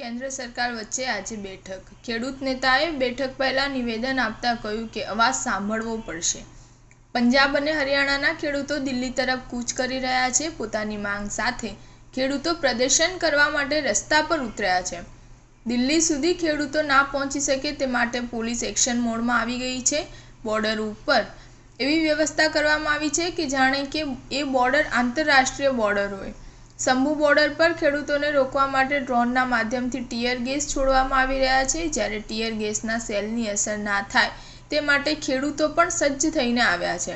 કેન્દ્ર સરકાર વચ્ચે આજે બેઠક। ખેડૂત નેતાએ બેઠક પહેલા નિવેદન આપતા કહ્યું કે અવાજ સાંભળવો પડશે। પંજાબ અને હરિયાણાના ખેડૂતો દિલ્હી તરફ કૂચ કરી રહ્યા છે। પોતાની માંગ સાથે ખેડૂતો પ્રદર્શન કરવા માટે રસ્તા પર ઉતર્યા છે। દિલ્હી સુધી ખેડૂતો ના પહોંચી શકે તે માટે પોલીસ એક્શન મોડમાં આવી ગઈ છે। બોર્ડર ઉપર એવી વ્યવસ્થા કરવામાં આવી છે કે જાણે કે એ બોર્ડર આંતરરાષ્ટ્રીય બોર્ડર હોય। શંભુ બોર્ડર પર ખેડૂતોને રોકવા માટે ડ્રોનના માધ્યમથી ટીયર ગેસ છોડવામાં આવી રહ્યા છે। જ્યારે ટીયર ગેસના સેલની અસર ના થાય તે માટે ખેડૂતો પણ સજ્જ થઈને આવ્યા છે।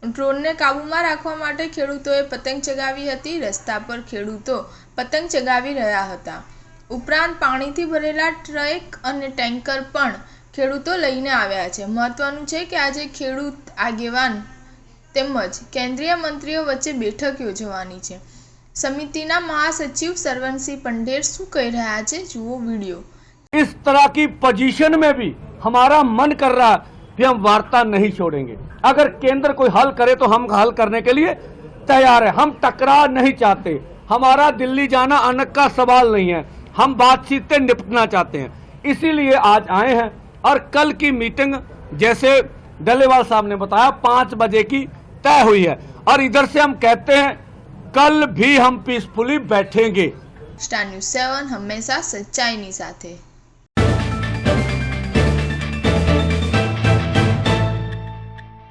ડ્રોનને કાબૂમાં રાખવા માટે ખેડૂતોએ પતંગ ચગાવી હતી। રસ્તા પર ખેડૂતો પતંગ ચગાવી રહ્યા હતા। ઉપરાંત પાણીથી ભરેલા ટ્રક અને ટેન્કર પણ ખેડૂતો લઈને આવ્યા છે। મહત્વનું છે કે આજે ખેડૂત આગેવાન તેમજ કેન્દ્રીય મંત્રીઓ વચ્ચે બેઠક યોજવાની છે। समिति महासचिव सरवनसिंह पंडेर शू कह रहा है, जुओ वीडियो। इस तरह की पोजीशन में भी हमारा मन कर रहा है कि हम वार्ता नहीं छोड़ेंगे। अगर केंद्र कोई हल करे तो हम हल करने के लिए तैयार है। हम टकराव नहीं चाहते। हमारा दिल्ली जाना अनक का सवाल नहीं है। हम बातचीत से निपटना चाहते हैं, इसीलिए आज आए हैं। और कल की मीटिंग जैसे डलेवाल साहब ने बताया 5 बजे की तय हुई है। और इधर से हम कहते हैं कल भी हम पीसफुली बैठेंगे। स्टार न्यूज़ 7 हमेशा सच्चाई नी साथे।